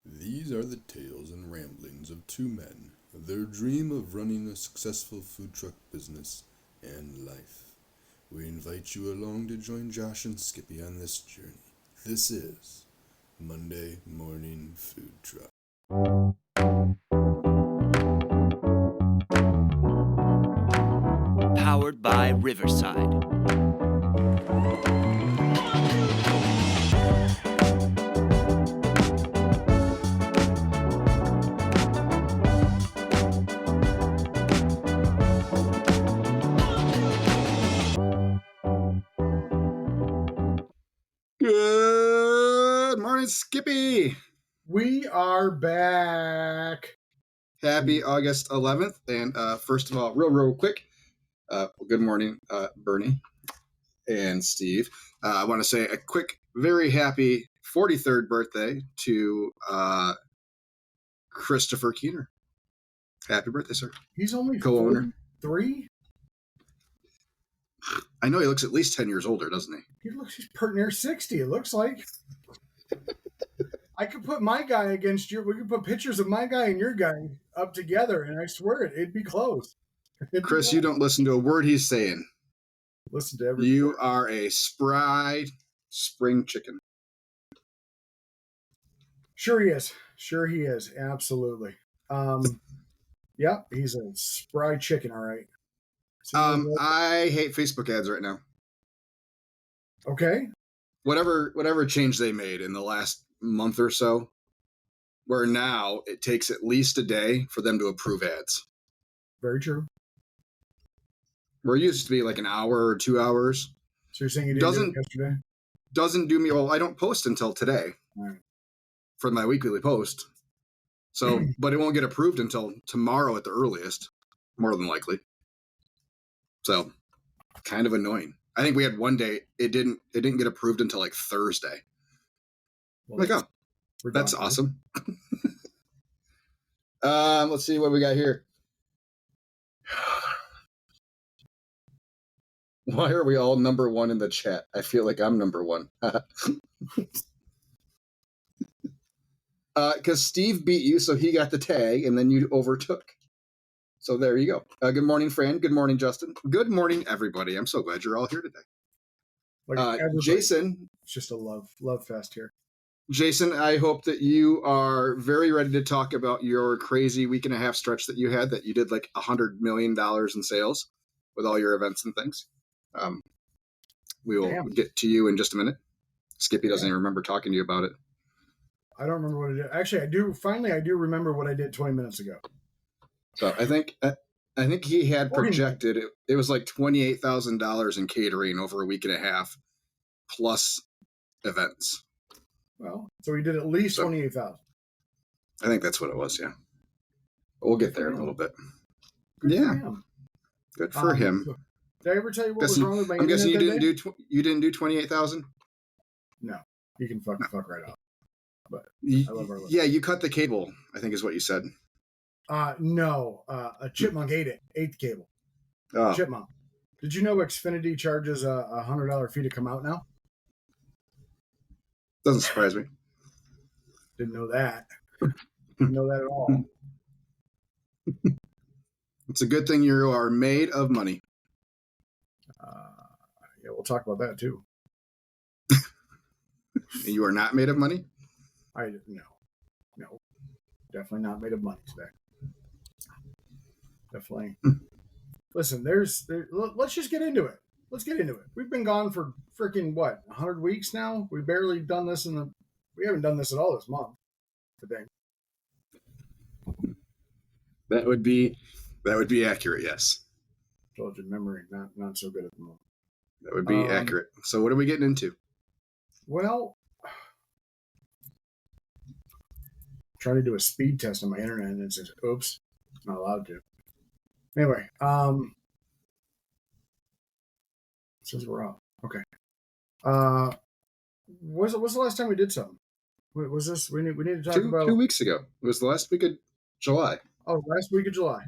These are the tales and ramblings of two men, their dream of running a successful food truck business and life. We invite you along to join Josh and Skippy on this journey. This is Monday Morning Food Truck. Powered by Riverside. Good morning, Skippy. We are back. Happy August 11th. And first of all, real quick, good morning, Bernie and Steve. I want to say a quick, very happy 43rd birthday to Christopher Keener. Happy birthday, sir. He's only Co-owner. 3. I know he looks at least 10 years older, doesn't he? He's pretty near 60, it looks like. I could put my guy against you. We could put pictures of my guy and your guy up together, and I swear it'd be close. Chris, you don't listen to a word he's saying. Listen to everything. You are a spry spring chicken. Sure he is. Absolutely. Yeah, he's a spry chicken, all right. I hate Facebook ads right now. Okay. Whatever change they made in the last month or so, where now it takes at least a day for them to approve ads. Very true. Where it used to be like an hour or 2 hours. So you're saying you didn't do it yesterday? Doesn't do me well. I don't post until today Right. for my weekly post. So, but it won't get approved until tomorrow at the earliest, more than likely. So, kind of annoying. I think we had one day it didn't get approved until like Thursday. Well, that's awesome. Let's see what we got here. Why are we all number one in the chat? I feel like I'm number one. Because Steve beat you, so he got the tag, and then you overtook. So there you go. Good morning, Fran. Good morning, Justin. Good morning, everybody. I'm so glad you're all here today. Jason. It's just a love fest here. Jason, I hope that you are very ready to talk about your crazy week and a half stretch that you had, that you did like $100 million in sales with all your events and things. We will get to you in just a minute. Skippy doesn't even remember talking to you about it. I don't remember what I did. Actually, I do. Finally, I do remember what I did 20 minutes ago. So I think he had projected it was like $28,000 in catering over a week and a half, plus events. Well, so he did at least 28,000. I think that's what it was. Yeah, we'll get there in a little bit. Good for him. Did I ever tell you what was wrong with my internet? I'm guessing you didn't do 28,000. No, you can fuck right off. But I love our list. Yeah, you cut the cable, I think is what you said. No, a chipmunk ate the cable. Oh. Chipmunk. Did you know Xfinity charges a $100 fee to come out now? Doesn't surprise me. Didn't know that. Didn't know that at all. It's a good thing you are made of money. Yeah, we'll talk about that too. You are not made of money? No, definitely not made of money today. Definitely. Listen, let's just get into it. Let's get into it. We've been gone for freaking 100 weeks now. We barely done this we haven't done this at all this month. Today. That would be accurate. Yes. Told you, memory not so good at the moment. That would be accurate. So what are we getting into? Well, trying to do a speed test on my internet and it says, "Oops, not allowed to." Anyway, since we're off, okay. Was the last time we did something? Was this? We need to talk about 2 weeks ago. It was the last week of July. Oh, last week of July.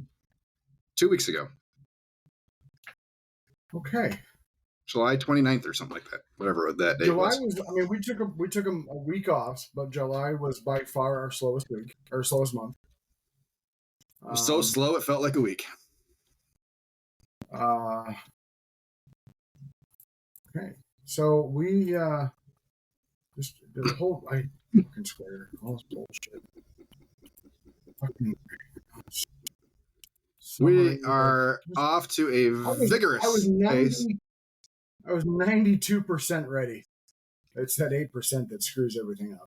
2 weeks ago. Okay. July 29th or something like that. Whatever that date July was. was. I mean, we took a week off, but July was by far our slowest week, our slowest month. It was so slow it felt like a week. Okay, so we just did a whole. I fucking swear, all this bullshit. Fucking. We are off to a vigorous pace. I was 92% ready. It's that 8% that screws everything up.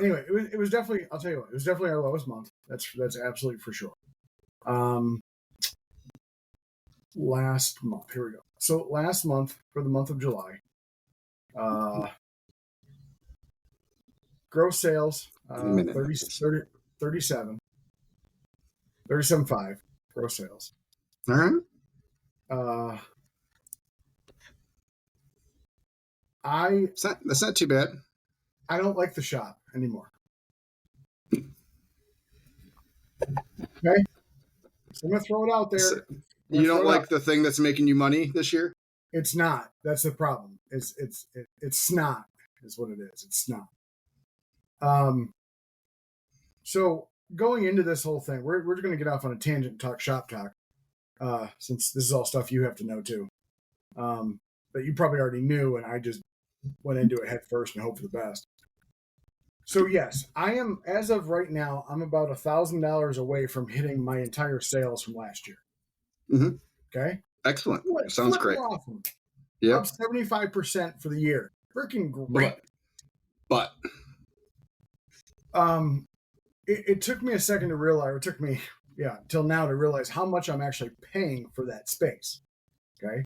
Anyway, it was definitely. I'll tell you what. It was definitely our lowest month. That's absolutely for sure. Last month. Here we go. So last month, for the month of July, gross sales 37.5 gross sales. All right. That's not too bad. I don't like the shop anymore. Okay, so I'm gonna throw it out there. You don't like the thing that's making you money this year? It's not. That's the problem. It's snot is what it is. It's snot. So going into this whole thing, we're going to get off on a tangent and talk shop talk, since this is all stuff you have to know too. But you probably already knew, and I just went into it head first and hope for the best. So yes, I am, as of right now, I'm about $1,000 away from hitting my entire sales from last year. Mm-hmm. Okay. Excellent. Sounds great. Awesome. Yep. Up 75% for the year. Freaking great. But it took me a second to realize. It took me, till now to realize how much I'm actually paying for that space. Okay,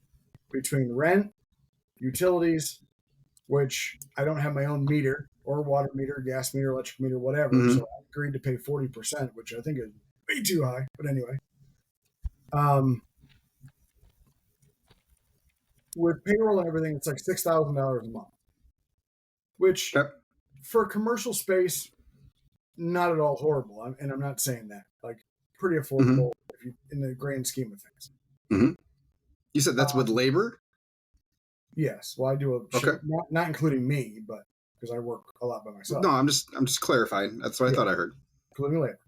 between rent, utilities, which I don't have my own meter or water meter, gas meter, electric meter, whatever. Mm-hmm. So I agreed to pay 40%, which I think is way too high. But anyway, with payroll and everything, it's like $6,000 a month, which for a commercial space, not at all horrible. And I'm not saying that. Like, pretty affordable if you, in the grand scheme of things. Mm-hmm. You said that's with labor? Yes. Well, I do not including me, but because I work a lot by myself. No, I'm just clarifying. That's what I thought I heard. Including labor.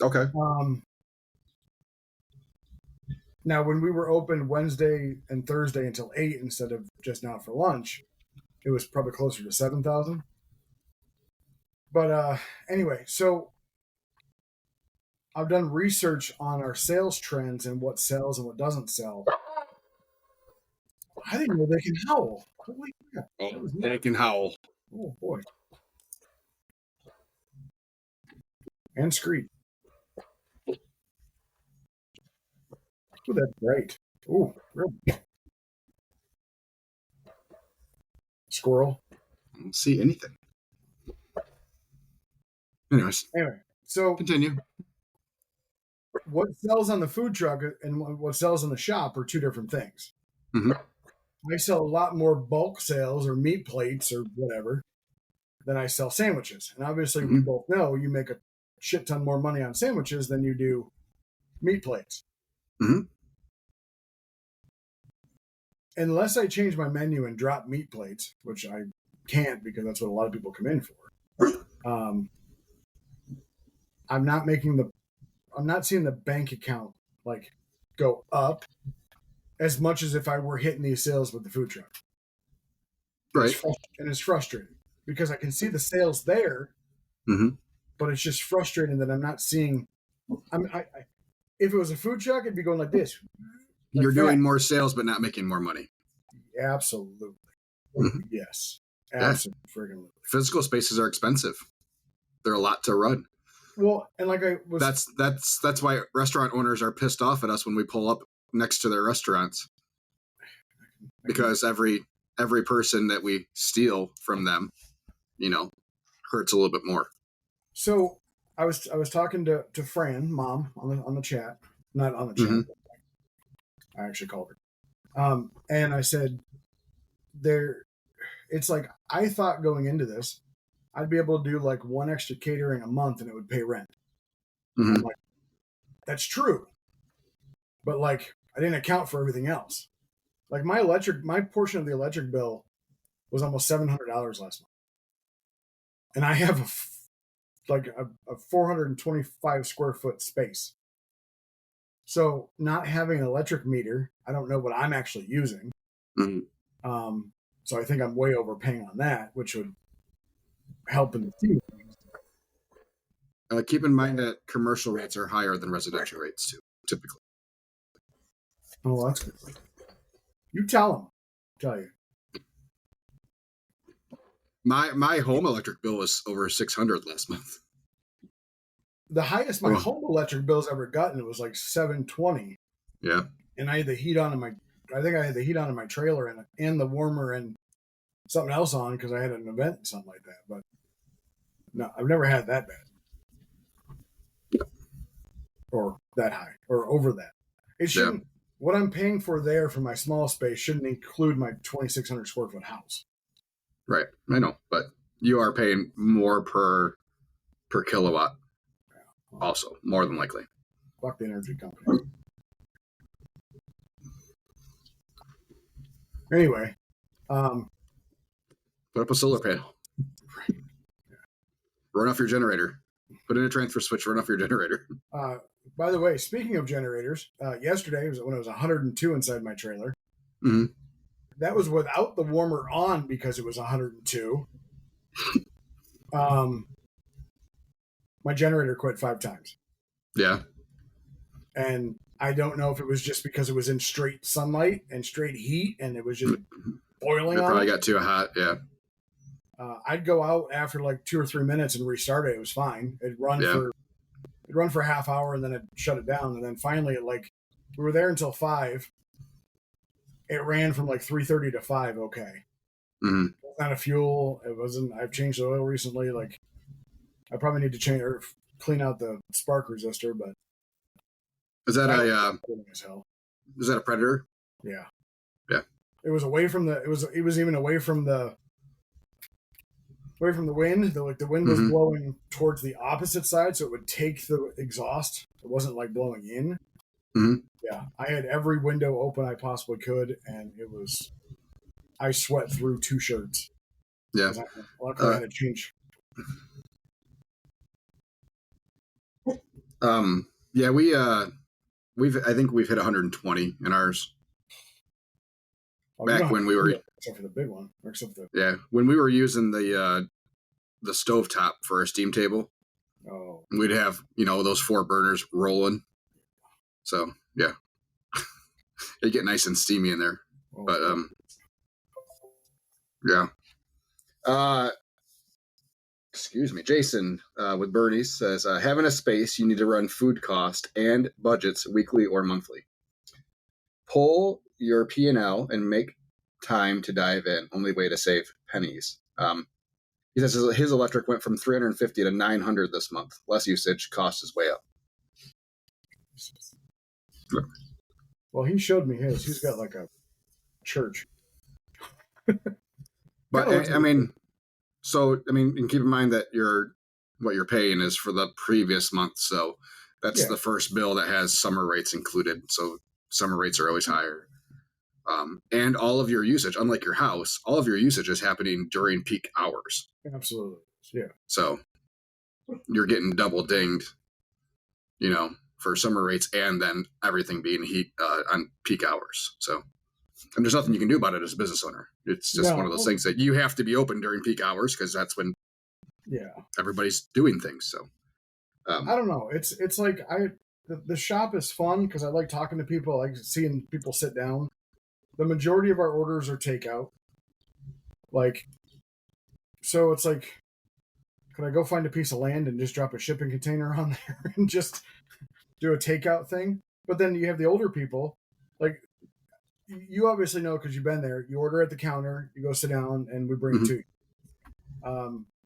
Okay. Now, when we were open Wednesday and Thursday until 8 instead of just now for lunch, it was probably closer to 7,000. But anyway, so I've done research on our sales trends and what sells and what doesn't sell. I didn't know they can howl. Holy crap. Oh, they can howl. Oh, boy. And screech. Oh, that's great. Oh, real. Squirrel. I don't see anything. Anyways. Anyway, so continue. What sells on the food truck and what sells in the shop are two different things. Mm-hmm. I sell a lot more bulk sales or meat plates or whatever than I sell sandwiches. And obviously, we both know you make a shit ton more money on sandwiches than you do meat plates. Mm-hmm. Unless I change my menu and drop meat plates, which I can't because that's what a lot of people come in for. I'm not seeing the bank account like go up as much as if I were hitting these sales with the food truck. Right. It's frustrating because I can see the sales there, but it's just frustrating that I'm not seeing. If it was a food truck, it'd be going like this. Like you're doing more sales, but not making more money. Absolutely. Yes. Absolutely. Friggin' Physical spaces are expensive. They're a lot to run. Well, and like I was. That's why restaurant owners are pissed off at us when we pull up next to their restaurants, because every person that we steal from them, hurts a little bit more. So I was talking to Fran, mom, on the chat, not on the chat. I actually called her, and I said, it's like I thought going into this, I'd be able to do like one extra catering a month and it would pay rent. I'm like, that's true. But like, I didn't account for everything else. Like my portion of the electric bill was almost $700 last month, and I have a 425 square foot space. So not having an electric meter, I don't know what I'm actually using. Mm-hmm. So I think I'm way overpaying on that, which would help in the future. Keep in mind that commercial rates are higher than residential rates too, typically. Oh, that's good. You tell them. Tell you. My home electric bill was over $600 last month. The highest my home electric bill's ever gotten was like $720. Yeah. And I had the heat on in my. I think I had the heat on in my trailer and the warmer and something else on because I had an event and something like that. But no, I've never had that bad or that high or over that. It shouldn't. Yeah. What I'm paying for there for my small space shouldn't include my 2,600 square foot house. Right, I know, but you are paying more per kilowatt. Yeah. Also, more than likely. Fuck the energy company. Anyway, put up a solar panel. Right. Yeah. Run off your generator. Put in a transfer switch. Run off your generator. By the way, speaking of generators, yesterday was when it was 102 inside my trailer. Mm-hmm. That was without the warmer on because it was 102. My generator quit 5 times. Yeah. And I don't know if it was just because it was in straight sunlight and straight heat and it was just boiling. It probably got too hot. Yeah. I'd go out after like 2 or 3 minutes and restart it. It was fine. It'd run for a half hour and then it'd shut it down. And then finally, we were there until 5. It ran from like 3:30 to 5. Okay. Mm-hmm. It's not a fuel. It wasn't. I've changed the oil recently. Like, I probably need to change or clean out the spark resistor. But is that is that a Predator? Yeah. Yeah. It was away from the. It was even away from the wind. The wind was blowing towards the opposite side, so it would take the exhaust. It wasn't like blowing in. Mm-hmm. Yeah, I had every window open I possibly could, and I sweat through 2 shirts. Yeah. Luckily, I had to change. Yeah, I think we've hit 120 in ours. Back when we were, except for the big one, or except the when we were using the stovetop for our steam table. Oh, we'd have those 4 burners rolling. So yeah, it'd get nice and steamy in there. Oh, but yeah. Excuse me, Jason with Bernie's says, having a space, you need to run food cost and budgets weekly or monthly. Pull your P&L and make time to dive in. Only way to save pennies. He says his electric went from $350 to $900 this month. Less usage, cost is way up. Well, he showed me his. He's got like a church. But and keep in mind that what you're paying is for the previous month. So that's the first bill that has summer rates included. So summer rates are always higher. And all of your usage, unlike your house, all of your usage is happening during peak hours. Absolutely. Yeah. So you're getting double dinged, for summer rates and then everything being heat on peak hours. So, and there's nothing you can do about it as a business owner. It's just one of those things that you have to be open during peak hours because that's when everybody's doing things. So I don't know. It's like the shop is fun because I like talking to people. I like seeing people sit down. The majority of our orders are takeout. So it's like, could I go find a piece of land and just drop a shipping container on there and just do a takeout thing? But then you have the older people, like you obviously know because you've been there. You order at the counter, you go sit down, and we bring it to you.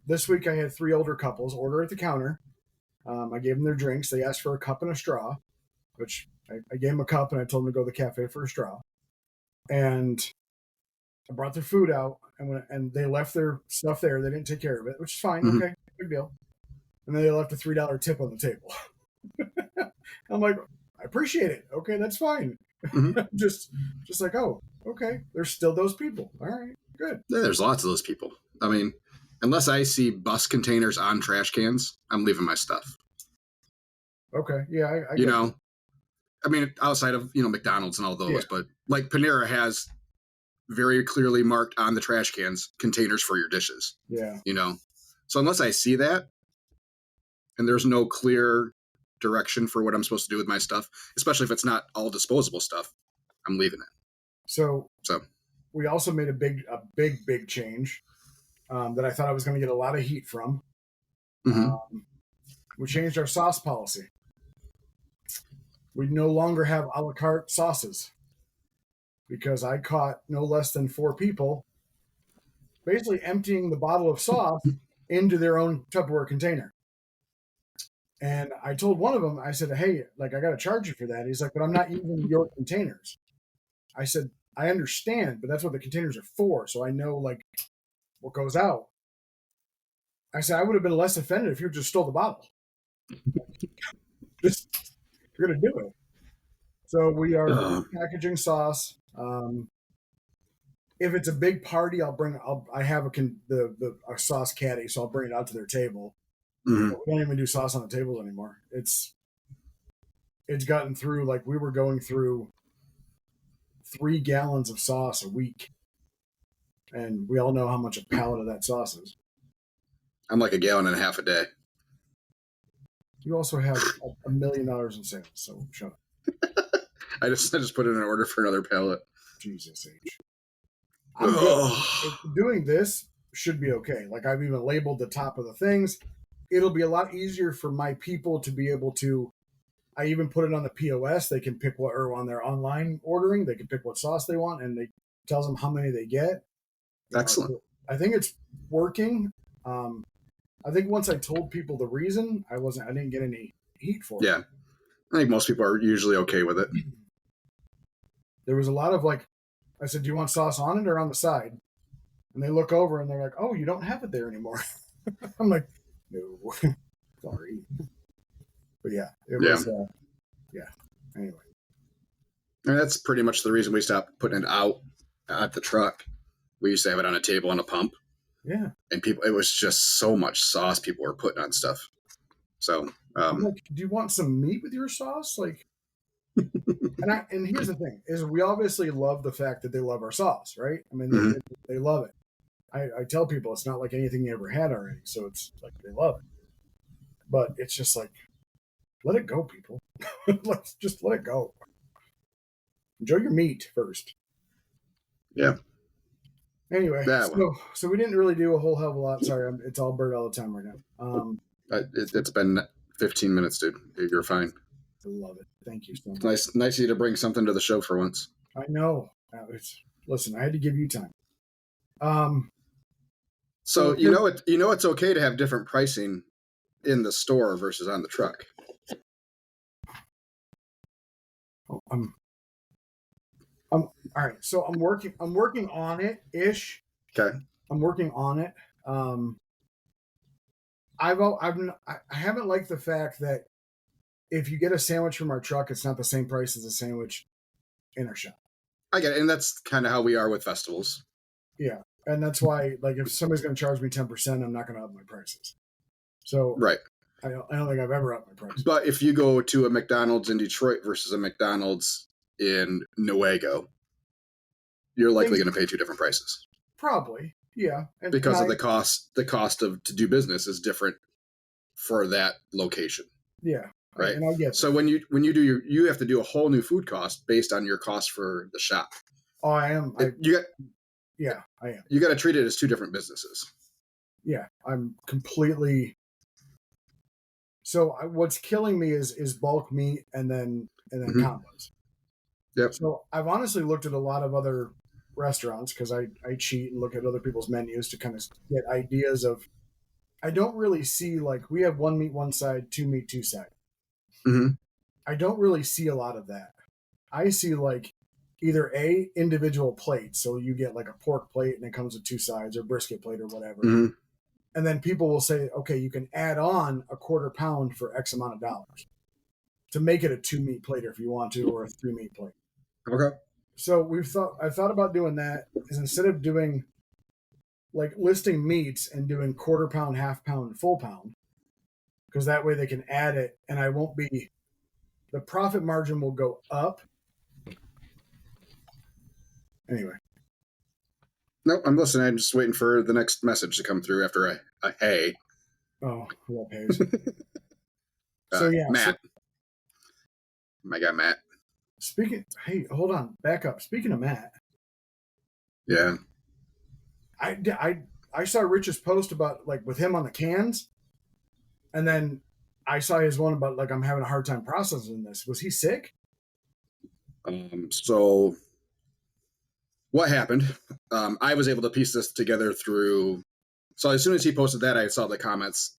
This week I had 3 older couples order at the counter. I gave them their drinks. They asked for a cup and a straw, which I gave them a cup and I told them to go to the cafe for a straw. And I brought their food out, and they left their stuff there. They didn't take care of it, which is fine. Okay, big deal. And then they left a $3 tip on the table. I'm like, I appreciate it. Okay, that's fine. Mhm. just like, oh, okay, there's still those people. All right, good. Yeah, there's lots of those people. I mean, unless I see bus containers on trash cans, I'm leaving my stuff. Okay, yeah, I You get know, I mean, outside of McDonald's and all those, Yeah. but like Panera has very clearly marked on the trash cans containers for your dishes. Yeah. So unless I see that, and there's no clear direction for what I'm supposed to do with my stuff, especially if it's not all disposable stuff, I'm leaving it. So So we also made a big change that I thought I was going to get a lot of heat from. mhm. We changed our sauce policy. We no longer have a la carte sauces because I caught no less than 4 people basically emptying the bottle of sauce into their own Tupperware container. And I told one of them, I said, hey, like, I got to charge you for that. He's like, but I'm not using your containers. I said, I understand, but that's what the containers are for. So I know, like, what goes out. I said, I would have been less offended if you just stole the bottle. Just, you're going to do it. So we are packaging sauce. If it's a big party, I have a sauce caddy, so I'll bring it out to their table. Mhm. But we don't even do sauce on the tables anymore. It's gotten through, like, we were going through 3 gallons of sauce a week, and we all know how much a pallet of that sauce is. I'm like a gallon and a half a day. You also have $1 million in sales, so shut up. I just put in an order for another pallet. Jesus H. I'm good. Doing this should be okay. Like, I've even labeled the top of the things. It'll be a lot easier for my people to be able to. I even put it on the POS. They can pick what, or on their online ordering, they can pick what sauce they want, and it tells them how many they get. Excellent. I think it's working. I think once I told people the reason, I didn't get any heat for it. Yeah. I think most people are usually okay with it. There was a lot of, like, I said, do you want sauce on it or on the side? And they look over and they're like, oh, you don't have it there anymore. I'm like, no, sorry. But yeah, it was, anyway. And that's pretty much the reason we stopped putting it out at the truck. We used to have it on a table on a pump. Yeah. And it was just so much sauce people were putting on stuff. So, I'm like, do you want some meat with your sauce? Like, and here's the thing is we obviously love the fact that they love our sauce, right? I mean, they love it. I tell people it's not like anything you ever had already. So it's like, they love it, but it's just like, let it go, people. Let's just let it go. Enjoy your meat first. Yeah. Anyway, so we didn't really do a whole hell of a lot. Sorry, it's all bird all the time right now. It's been 15 minutes, dude. You're fine. I love it. Thank you so much. Nice of you to bring something to the show for once. I know. Listen, I had to give you time. So it's okay to have different pricing in the store versus on the truck. All right. So I'm working on it ish. Okay. I'm working on it. I haven't liked the fact that if you get a sandwich from our truck, it's not the same price as a sandwich in our shop. I get it, and that's kind of how we are with festivals. Yeah, and that's why, like, if somebody's going to charge me 10%, I'm not going to up my prices. So right. I don't think I've ever upped my prices. But if you go to a McDonald's in Detroit versus a McDonald's in Newaygo, you're likely going to pay 2 different prices. Probably, yeah. Because of the cost of to do business is different for that location. Yeah. Right. And I get so when you do you have to do a whole new food cost based on your cost for the shop. Oh, I am. I am. You got to treat it as 2 different businesses. Yeah, I'm completely. So what's killing me is bulk meat and then combos. Yep. So I've honestly looked at a lot of other restaurants because I cheat and look at other people's menus to kind of get ideas of. I don't really see, like, we have 1 meat 1 side, 2 meat 2 side. Mm-hmm. I don't really see a lot of that. I see, like, either individual plates, so you get like a pork plate and it comes with 2 sides, or brisket plate or whatever. Mm-hmm. And then people will say, okay, you can add on a $1/4 pound for X amount of dollars to make it a 2 meat plate if you want to, or a 3 meat plate. Okay. So I thought about doing that is instead of doing like listing meats and doing quarter pound, half pound, full pound, because that way they can add it and I won't be, the profit margin will go up. Anyway. Nope, I'm listening. I'm just waiting for the next message to come through after a hey. Oh, well, pays. So yeah, Matt. My guy Matt. Hey, hold on, back up. Speaking of Matt, Yeah. I saw Rich's post about like with him on the cans, and then I saw his one about like I'm having a hard time processing this. Was he sick? So what happened? I was able to piece this together through. So as soon as he posted that, I saw the comments.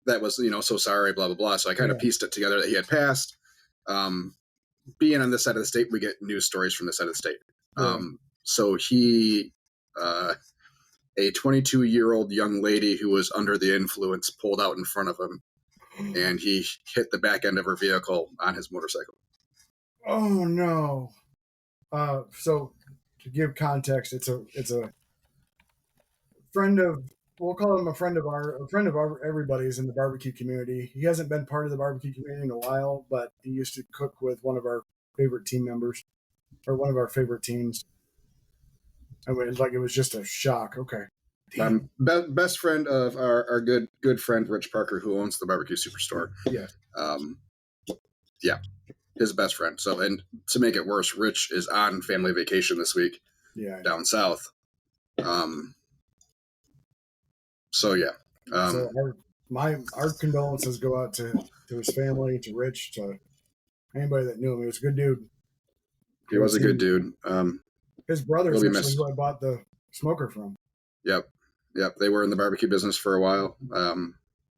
That was, so sorry, blah blah blah. So I kind of pieced it together that he had passed. Being on this side of the state, we get news stories from this side of the state. So he, a 22-year-old young lady who was under the influence pulled out in front of him, and he hit the back end of her vehicle on his motorcycle. Oh no! So to give context, it's a friend of, we'll call him a friend of everybody's in the barbecue community. He hasn't been part of the barbecue community in a while, but he used to cook with one of our favorite team members, or one of our favorite teams. I mean, it was just a shock. Okay. Best friend of our good friend Rich Parker, who owns the Barbecue Superstore. Yeah. Yeah, his best friend. So, and to make it worse, Rich is on family vacation this week. Yeah. Down south. So yeah. So our condolences go out to his family, to Rich, to anybody that knew him. He was a good dude. He was a good dude. His brother's actually who I bought the smoker from. Yep. They were in the barbecue business for a while.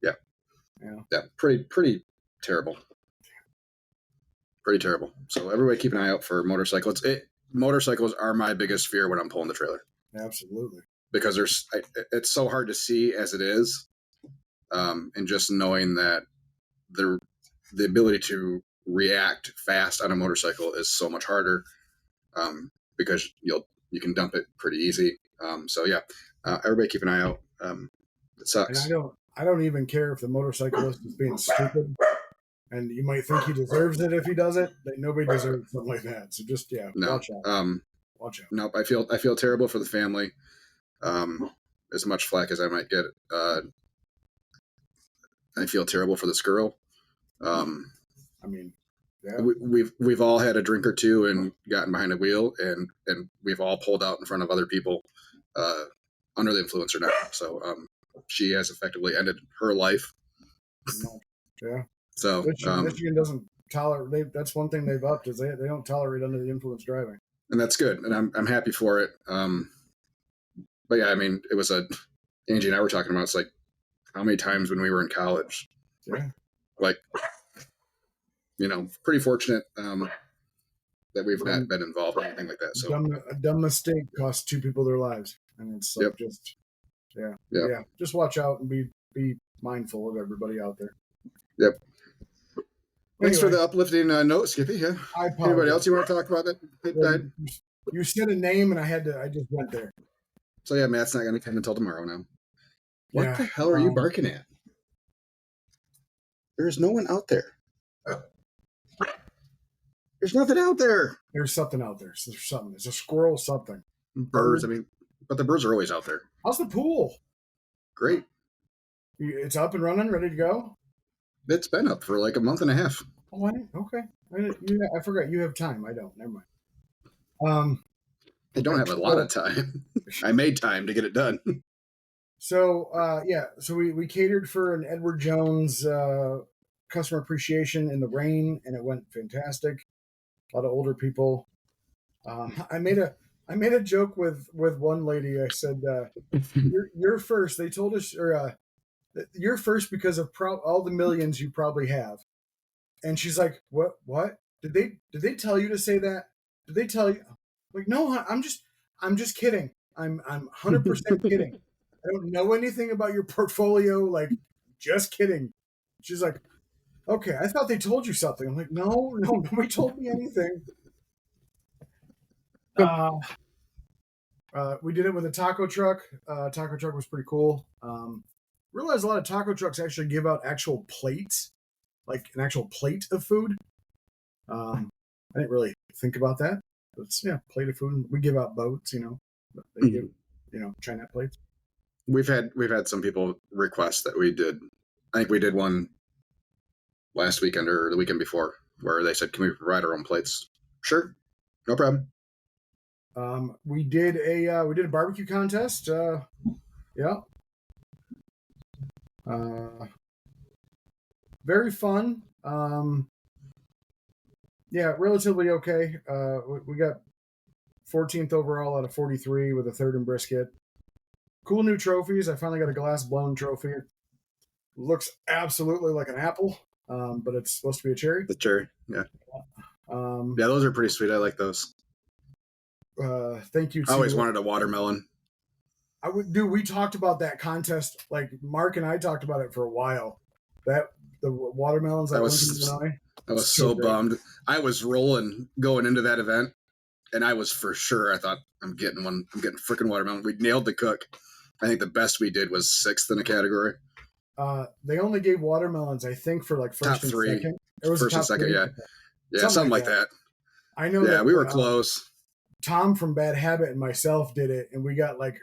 Yeah. Pretty terrible. Pretty terrible. So everybody keep an eye out for motorcycles. Motorcycles are my biggest fear when I'm pulling the trailer. Absolutely. Because it's so hard to see as it is, and just knowing that the ability to react fast on a motorcycle is so much harder, because you can dump it pretty easy. So yeah, everybody keep an eye out. It sucks. And I don't even care if the motorcyclist is being stupid, and you might think he deserves it if he does it. But nobody deserves something like that. So just watch out. Watch out. Nope. I feel terrible for the family. As much flack as I might get, I feel terrible for this girl. I mean, yeah. We've all had a drink or two and gotten behind a wheel, and we've all pulled out in front of other people, under the influence or not. So she has effectively ended her life. Yeah. So Michigan doesn't tolerate. That's one thing they've upped is they don't tolerate under the influence driving, and that's good, and I'm happy for it. But yeah, I mean, it was Angie and I were talking about, it's like how many times when we were in college, like, pretty fortunate that we've not been involved in anything like that. So a dumb mistake costs two people their lives, and it's like just watch out and be mindful of everybody out there. Yep. Thanks for the uplifting note, Skippy. Yeah. Anybody else you want to talk about that? You said a name, and I just went there. So yeah, Matt's not going to come until tomorrow now. What the hell are you barking at? There's no one out there. There's nothing out there. There's something out there. There's something. There's a squirrel, something. Birds. I mean, but the birds are always out there. How's the pool? Great. It's up and running, ready to go? It's been up for like a month and a half. Oh, okay. I forgot you have time. I don't. Never mind. I don't have a lot of time. I made time to get it done. So, so we catered for an Edward Jones customer appreciation in the rain, and it went fantastic. A lot of older people. I made a joke with one lady. I said, "You're first." They told us, "You're first because of all the millions you probably have." And she's like, "What? What? Did they tell you to say that? Did they tell you?" I'm like, no, I'm just kidding. I'm 100% kidding. I don't know anything about your portfolio. Like, just kidding. She's like, okay, I thought they told you something. I'm like, no, nobody told me anything. We did it with a taco truck. Taco truck was pretty cool. Realized a lot of taco trucks actually give out actual plates, like an actual plate of food. I didn't really think about that. But it's, plate of food. We give out boats, but they give, Chinette plates. We've had some people request that we did. I think we did one last weekend or the weekend before where they said, "Can we provide our own plates?" Sure, no problem. We did a barbecue contest. Very fun. Relatively okay. We got 14th overall out of 43 with a third in brisket. Cool new trophies. I finally got a glass blown trophy. It looks absolutely like an apple, but it's supposed to be a cherry. The cherry, yeah. Those are pretty sweet. I like those. Thank you. I always wanted a watermelon. We talked about that contest. Like Mark and I talked about it for a while. The watermelons. I was so bummed. I was rolling going into that event, and I was for sure. I thought I'm getting one. I'm getting freaking watermelon. We nailed the cook. I think the best we did was 6th in a category. They only gave watermelons, I think, for like first top 3. And second. It was first and second, 3. Yeah, something like that. I know. Yeah, we were close. Tom from Bad Habit and myself did it, and we got like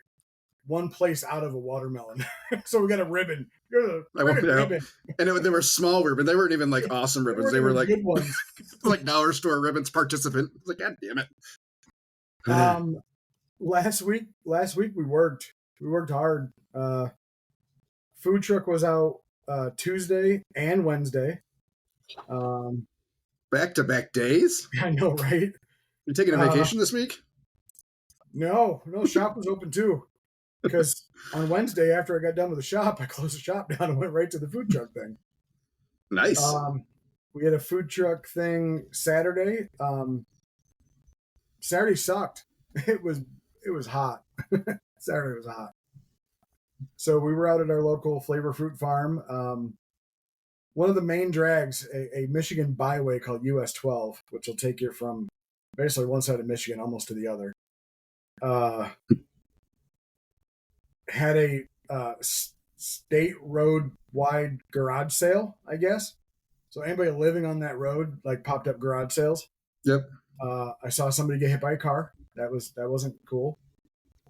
one place out of a watermelon. So we got a ribbon. Ribbon. And they were small ribbons. They weren't even like awesome ribbons. They were like good ones. like dollar store ribbons. Participant. I was like, God damn it. Last week we worked hard. Food truck was out Tuesday and Wednesday. Back-to-back days? I know, right? You taking a vacation this week? No, shop was open too. Because on Wednesday, after I got done with the shop, I closed the shop down and went right to the food truck thing. Nice. We had a food truck thing Saturday. Saturday sucked. It was hot. Saturday was hot. So we were out at our local Flavor Fruit Farm. One of the main drags, a Michigan byway called US 12, which will take you from basically one side of Michigan almost to the other. Had a state road wide garage sale, I guess. So anybody living on that road like popped up garage sales. Yep. I saw somebody get hit by a car. That wasn't cool.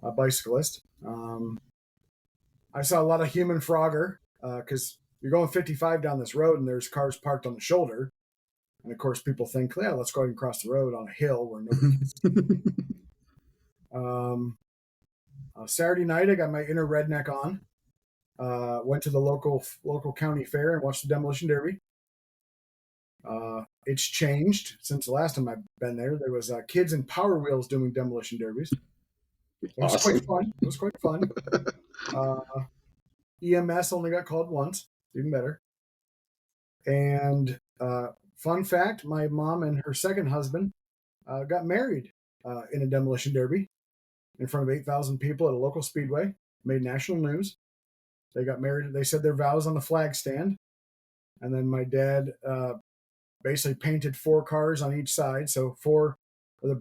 A bicyclist. I saw a lot of human frogger because you're going 55 down this road and there's cars parked on the shoulder. And of course, people think, yeah, let's go ahead and cross the road on a hill where nobody can see. Saturday night, I got my inner redneck on. Went to the local county fair and watched the Demolition Derby. It's changed since the last time I've been there. There was kids in Power Wheels doing demolition derbies. It was quite fun. EMS only got called once, even better. And fun fact, my mom and her second husband got married in a demolition derby in front of 8,000 people at a local speedway. Made national news. They got married. They said their vows on the flag stand. And then my dad basically painted 4 cars on each side. So 4 for the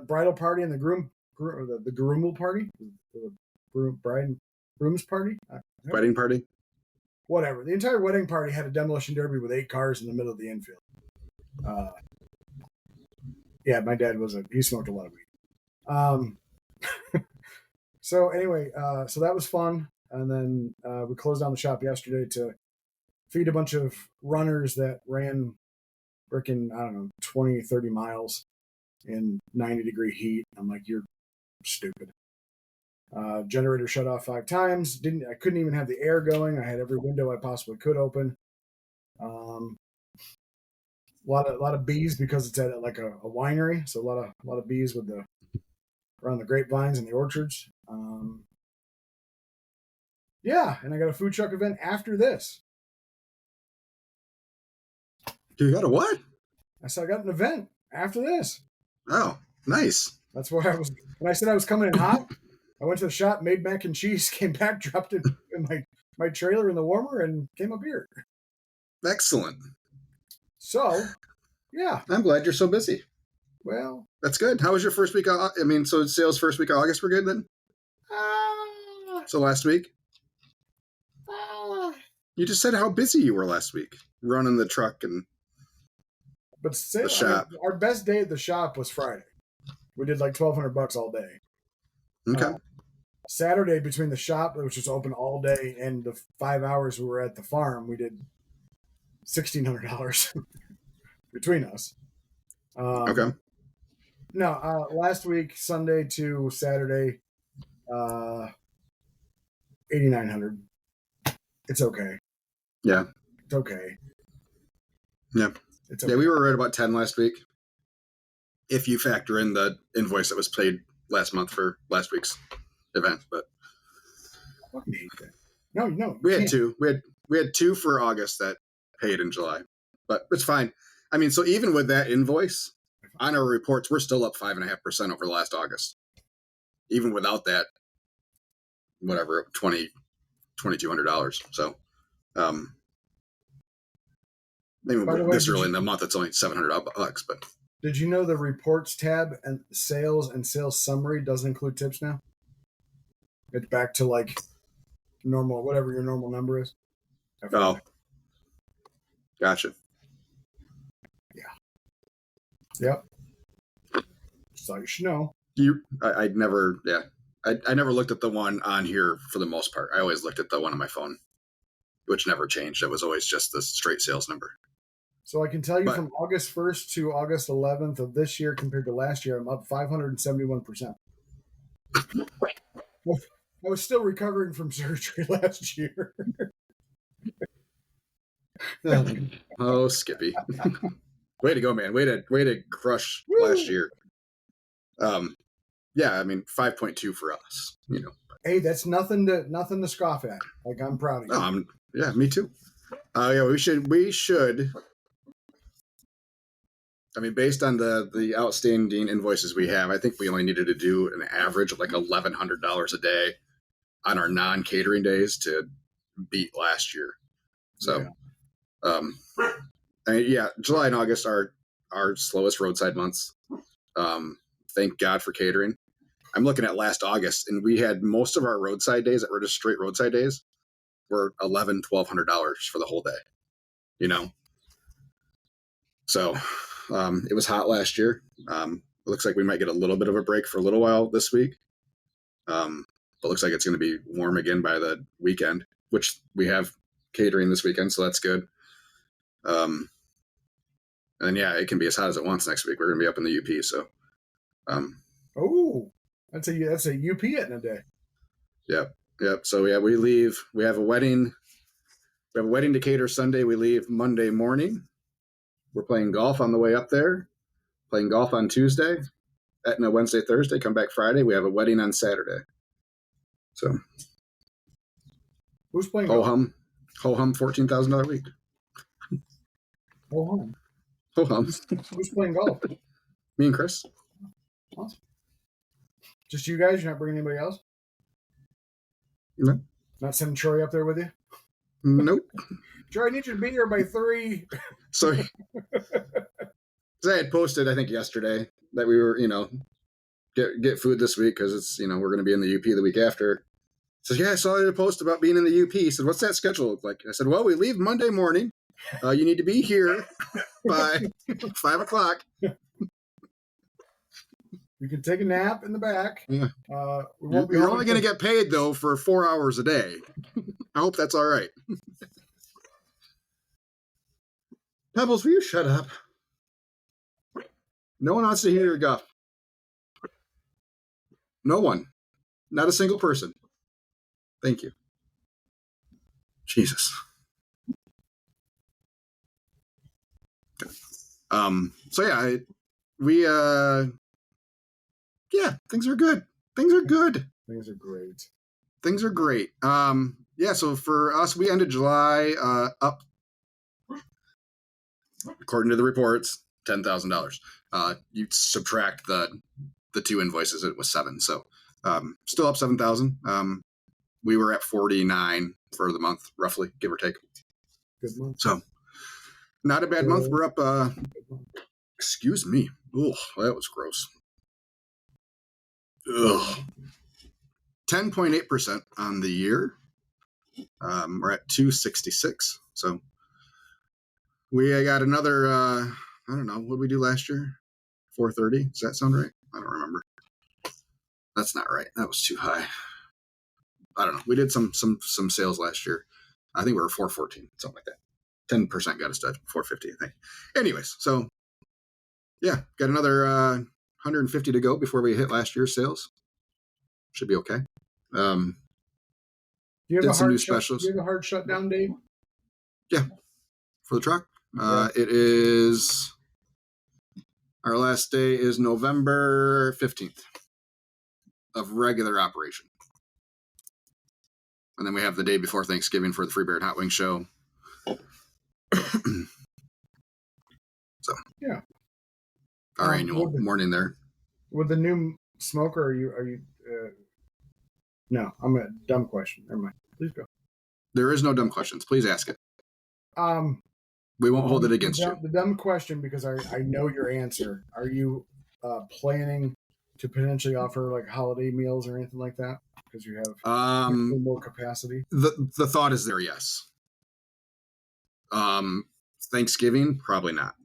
bridal party and the groomsel party, groom's party, wedding party, whatever. The entire wedding party had a demolition derby with 8 cars in the middle of the infield. My dad he smoked a lot of weed. So anyway, so that was fun. And then we closed down the shop yesterday to feed a bunch of runners that ran freaking, 20, 30 miles in 90-degree heat. I'm like, you're stupid. Generator shut off 5 times. I couldn't even have the air going. I had every window I possibly could open. A lot of bees because it's at like a winery. So a lot of bees around the grapevines and the orchards. And I got a food truck event after this. You got a what? I got an event after this. Oh, nice. That's where I was. When I said I was coming in hot, I went to the shop, made mac and cheese, came back, dropped it in my trailer in the warmer, and came up here. Excellent. So, yeah. I'm glad you're so busy. Well, That's good. How was your first week? So sales first week of August were good then? So last week? You just said how busy you were last week, running the truck and but the shop. our best day at the shop was Friday. We did like $1,200 all day. Okay. Saturday between the shop, which was open all day, and the 5 hours we were at the farm, we did $1,600 between us. Okay. No, last week, Sunday to Saturday, 8,900. It's okay. Yeah. It's okay. Yeah. It's okay. Yeah, we were right about 10 last week. If you factor in the invoice that was paid last month for last week's event, but I fucking hate that. No, we had two. We had two for August that paid in July, but it's fine. I mean, so even with that invoice on our reports, we're still up 5.5% over last August. Even without that, whatever, $2,200. So, maybe By the way, this early in the month, it's only $700, but Did you know the reports tab and sales summary doesn't include tips now? It's back to like normal, whatever your normal number is. oh, gotcha. Yep. So you should know. I never looked at the one on here for the most part. I always looked at the one on my phone, which never changed. It was always just the straight sales number. So I can tell you from August 1st to August 11th of this year compared to last year, I'm up 571%. I was still recovering from surgery last year. Oh, Skippy. Way to go, man. Way to crush last year. Yeah, I mean 5.2 for us, you know. Hey, that's nothing to scoff at. Like, I'm proud of you. Yeah, me too. Yeah, we should. I mean, based on the outstanding invoices we have, I think we only needed to do an average of like $1,100 a day on our non-catering days to beat last year. So, July and August are our slowest roadside months. Thank God for catering. I'm looking at last August, and we had most of our roadside days that were just straight roadside days were $1,100-$1,200 for the whole day. You know, so it was hot last year. It looks like we might get a little bit of a break for a little while this week. But looks like it's going to be warm again by the weekend, which we have catering this weekend, so that's good. And yeah, it can be as hot as it wants next week. We're going to be up in the UP, so. That's a UP in a day. Yep. So yeah, we leave. We have a wedding. We have a wedding to cater Sunday. We leave Monday morning. We're playing golf on the way up there. Playing golf on Tuesday. Etna Wednesday, Thursday. Come back Friday. We have a wedding on Saturday. So. Who's playing golf? Ho hum, $14,000 a week. Ho hum. Who's playing golf? Me and Chris. Awesome. Just you guys? You're not bringing anybody else? No. Not sending Troy up there with you? Nope. Troy, I need you to be here by 3. So I had posted, I think yesterday, that we were, get food this week because it's, we're going to be in the UP the week after. So yeah, I saw your post about being in the UP. He said, what's that schedule look like? I said, well, we leave Monday morning. You need to be here by 5 o'clock. You can take a nap in the back. Yeah. You're only going to get paid, though, for 4 hours a day. I hope that's all right. Pebbles, will you shut up? No one wants to hear your guff. No one. Not a single person. Thank you. Jesus. So yeah, things are good. Things are good. Things are great. Things are great. So for us, we ended July up, according to the reports, $10,000. You subtract the two invoices, it was 7. So still up 7,000. We were at 49 for the month, roughly, give or take. Good month. So not a bad month. We're up. Excuse me. Ugh, that was gross. Ugh. 10.8% on the year. We're at 266. So we got another, I don't know, what did we do last year? 430? Does that sound right? I don't remember. That's not right. That was too high. I don't know. We did some sales last year. I think we were 414, something like that. 10% got us to 450, I think. Anyways, so yeah, got another 150 to go before we hit last year's sales. Should be okay. Do you have Did a some new hard specials. Do you have a hard shutdown date? For the truck. Yeah. It is our last day is November 15th of regular operation. And then we have the day before Thanksgiving for the Free Bear and Hot Wing show. So yeah, our annual morning there. With the new smoker, are you? No, I'm a dumb question. Never mind. Please go. There is no dumb questions. Please ask it. We won't hold it against you. The dumb question, because I know your answer. Are you planning to potentially offer like holiday meals or anything like that? Because you have more capacity. The thought is there, yes. Thanksgiving, probably not.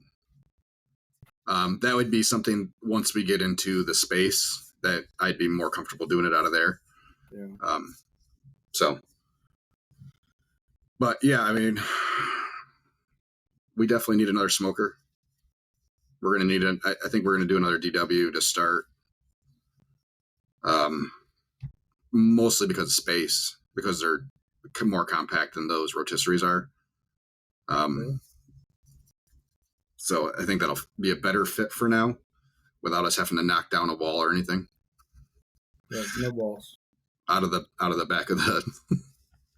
That would be something once we get into the space that I'd be more comfortable doing it out of there. Yeah. So, but yeah, I mean, we definitely need another smoker. We're going to need I think we're going to do another DW to start. Mostly because of space, because they're more compact than those rotisseries are. So I think that'll be a better fit for now, without us having to knock down a wall or anything. Yeah, no walls. Out of the back of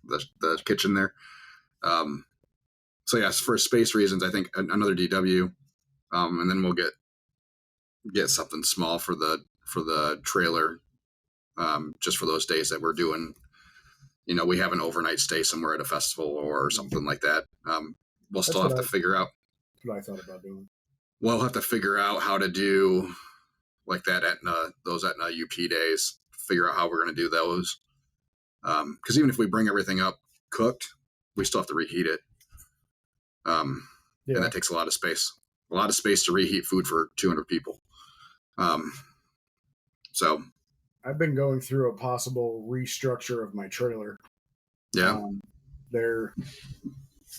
the kitchen there. So yes, for space reasons, I think another DW, and then we'll get something small for the trailer, just for those days that we're doing. We have an overnight stay somewhere at a festival or something like that. We'll still have to figure out. That's what I thought about doing. We'll have to figure out how to do like that those Etna UP days. Figure out how we're going to do those. Because even if we bring everything up cooked, we still have to reheat it. And that takes a lot of space. A lot of space to reheat food for 200 people. So I've been going through a possible restructure of my trailer. Yeah.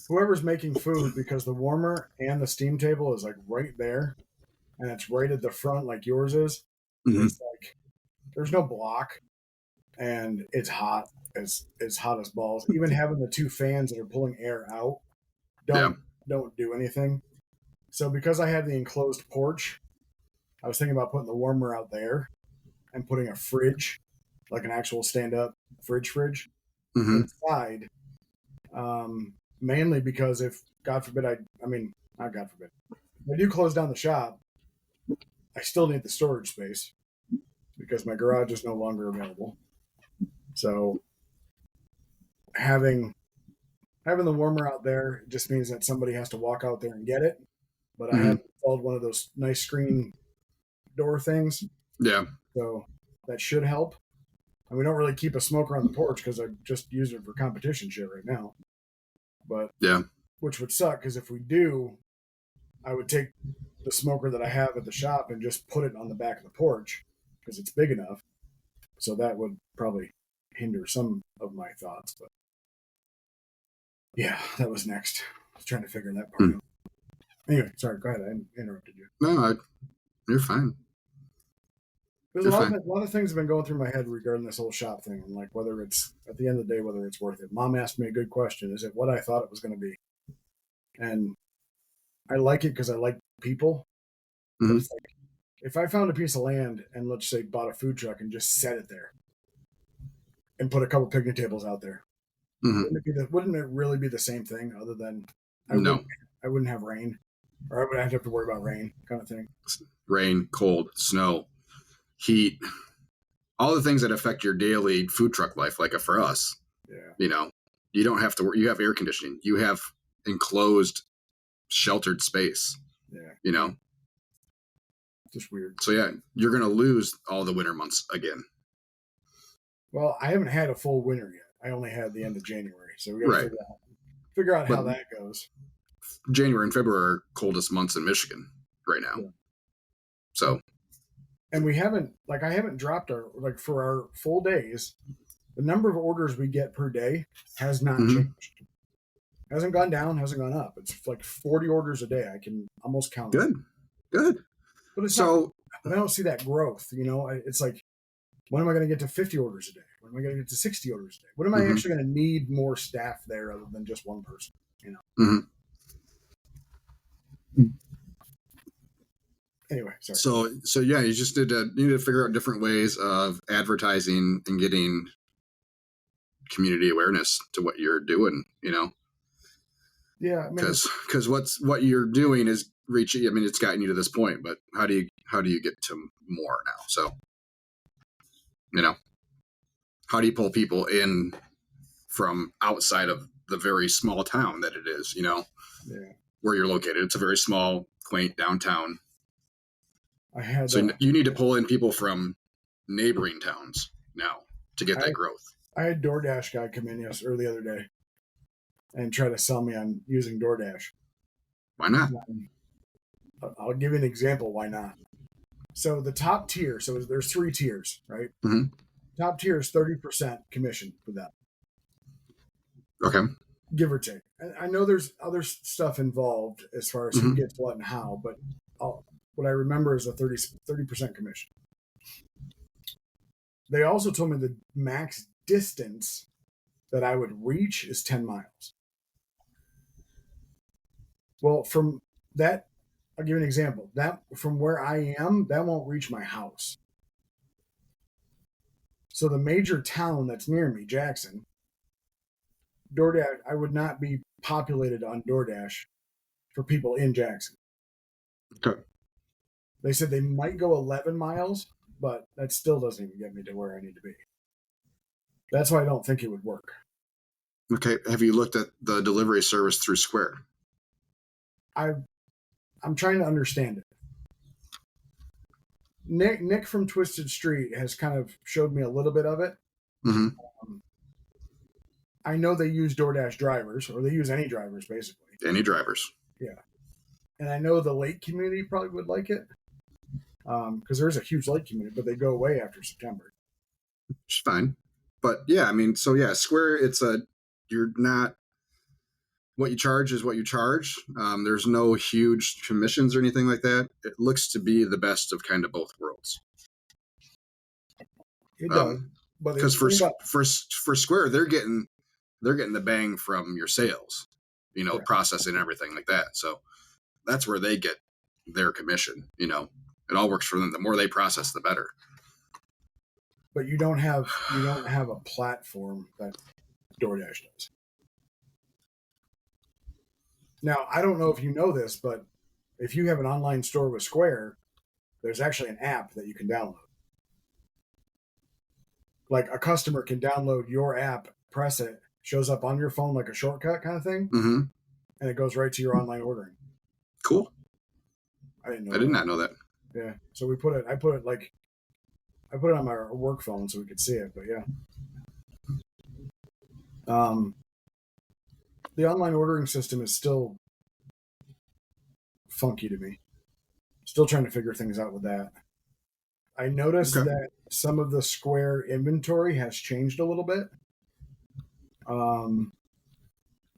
Whoever's making food, because the warmer and the steam table is like right there, and it's right at the front like yours is. Mm-hmm. It's like there's no block, and it's hot as hot as balls. Even having the two fans that are pulling air out don't do anything. So because I have the enclosed porch, I was thinking about putting the warmer out there and putting a fridge, like an actual stand-up fridge inside. Mainly because if, God forbid, not God forbid, if I do close down the shop, I still need the storage space because my garage is no longer available. So having the warmer out there just means that somebody has to walk out there and get it. But I have installed one of those nice screen door things. Yeah. So that should help. And we don't really keep a smoker on the porch because I just use it for competition shit right now. But which would suck because if we do, I would take the smoker that I have at the shop and just put it on the back of the porch because it's big enough. So that would probably hinder some of my thoughts. But yeah, that was next. I was trying to figure that part out. Anyway, sorry, go ahead. I interrupted you. No, you're fine. There's a lot of things have been going through my head regarding this whole shop thing, and like whether it's at the end of the day, whether it's worth it. Mom asked me a good question: is it what I thought it was going to be? And I like it because I like people. Mm-hmm. It's like, if I found a piece of land and let's say bought a food truck and just set it there and put a couple picnic tables out there, wouldn't it really be the same thing? Other than I wouldn't have rain, or I wouldn't have to worry about rain, kind of thing. Rain, cold, snow, heat, all the things that affect your daily food truck life. Like for us, you don't have to. You have air conditioning. You have enclosed, sheltered space. Yeah. Just weird. So yeah, you're going to lose all the winter months again. Well, I haven't had a full winter yet. I only had the end of January, so we got to figure out how that goes. January and February are coldest months in Michigan right now. Yeah. So, and we haven't, I haven't dropped for our full days, the number of orders we get per day has not changed. Hasn't gone down, hasn't gone up. It's like 40 orders a day. I can almost count. Good. But it's not, I don't see that growth. It's like, when am I going to get to 50 orders a day? When am I going to get to 60 orders a day? When am I actually going to need more staff there other than just one person? Anyway, sorry. So yeah, you just need to figure out different ways of advertising and getting community awareness to what you're doing. Yeah, because what you're doing is reaching. I mean, it's gotten you to this point, but how do you get to more now? So, how do you pull people in from outside of the very small town that it is? Where you're located. It's a very small, quaint downtown. You need to pull in people from neighboring towns now to get that growth. I had DoorDash guy come in the other day and try to sell me on using DoorDash. Why not? I'll give you an example. Why not? So the top tier, there's 3 tiers, right? Mm-hmm. Top tier is 30% commission for them. Okay. Give or take. I know there's other stuff involved as far as who gets what and how, but what I remember is a 30% commission. They also told me the max distance that I would reach is 10 miles. Well, from that, I'll give you an example. That from where I am, that won't reach my house. So the major town that's near me, Jackson, DoorDash, I would not be populated on DoorDash for people in Jackson. Okay. They said they might go 11 miles, but that still doesn't even get me to where I need to be. That's why I don't think it would work. Okay. Have you looked at the delivery service through Square? I'm trying to understand it. Nick from Twisted Street has kind of showed me a little bit of it. Mm-hmm. I know they use DoorDash drivers, or they use any drivers, basically. Any drivers. Yeah. And I know the lake community probably would like it, because there's a huge lake community, but they go away after September. It's fine. But yeah, I mean, Square, you're not, what you charge is what you charge. There's no huge commissions or anything like that. It looks to be the best of kind of both worlds. It does. But because for Square, they're getting the bang from your sales, processing and everything like that. So that's where they get their commission. It all works for them. The more they process, the better. But you don't have a platform that DoorDash does. Now, I don't know if you know this, but if you have an online store with Square, there's actually an app that you can download. Like a customer can download your app, press it, shows up on your phone like a shortcut kind of thing, and it goes right to your online ordering. Cool. I did not know that. Yeah. So I put it on my work phone so we could see it, but yeah. The online ordering system is still funky to me. Still trying to figure things out with that. I noticed that some of the Square inventory has changed a little bit. And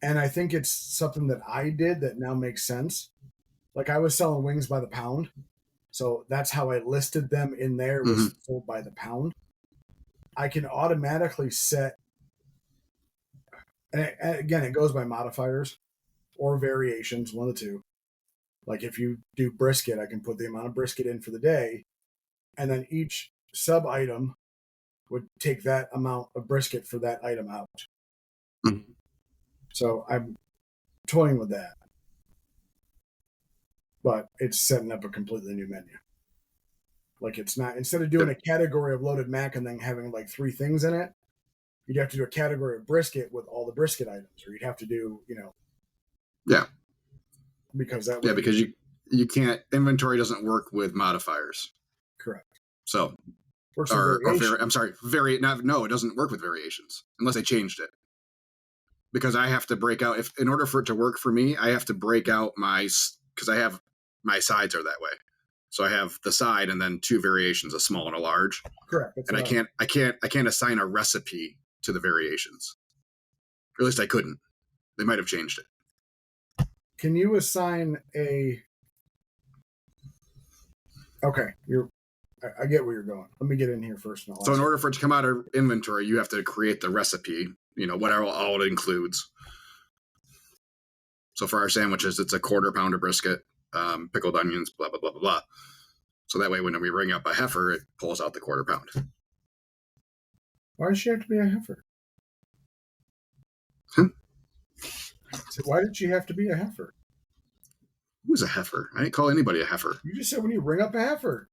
I think it's something that I did that now makes sense. Like I was selling wings by the pound. So that's how I listed them in there, was sold by the pound. I can automatically set, and again, it goes by modifiers or variations, one of the two. Like if you do brisket, I can put the amount of brisket in for the day, and then each sub item would take that amount of brisket for that item out. Mm-hmm. So I'm toying with that. But it's setting up a completely new menu. Like it's not, instead of doing a category of loaded mac and then having like 3 things in it, you'd have to do a category of brisket with all the brisket items, or you'd have to do, Yeah. Because that because you can't, inventory doesn't work with modifiers. Correct. So, Works with or variation. I'm sorry, no, it doesn't work with variations unless they changed it. Because I have to break out, if in order for it to work for me, I have to break out because I have, my sides are that way. So I have the side and then two variations, a small and a large. Correct. That's And what I can't assign a recipe to the variations. Or at least I couldn't. They might have changed it. Can you assign a? Okay, I get where you're going. Let me get in here first. So in order for it to come out of inventory, you have to create the recipe, whatever all it includes. So for our sandwiches, it's a 1/4 pound of brisket, pickled onions, blah, blah, blah, blah, blah. So that way, when we ring up a heifer, it pulls out the 1/4 pound. Why does she have to be a heifer? Huh? So why did she have to be a heifer? Who's a heifer? I didn't call anybody a heifer. You just said when you ring up a heifer.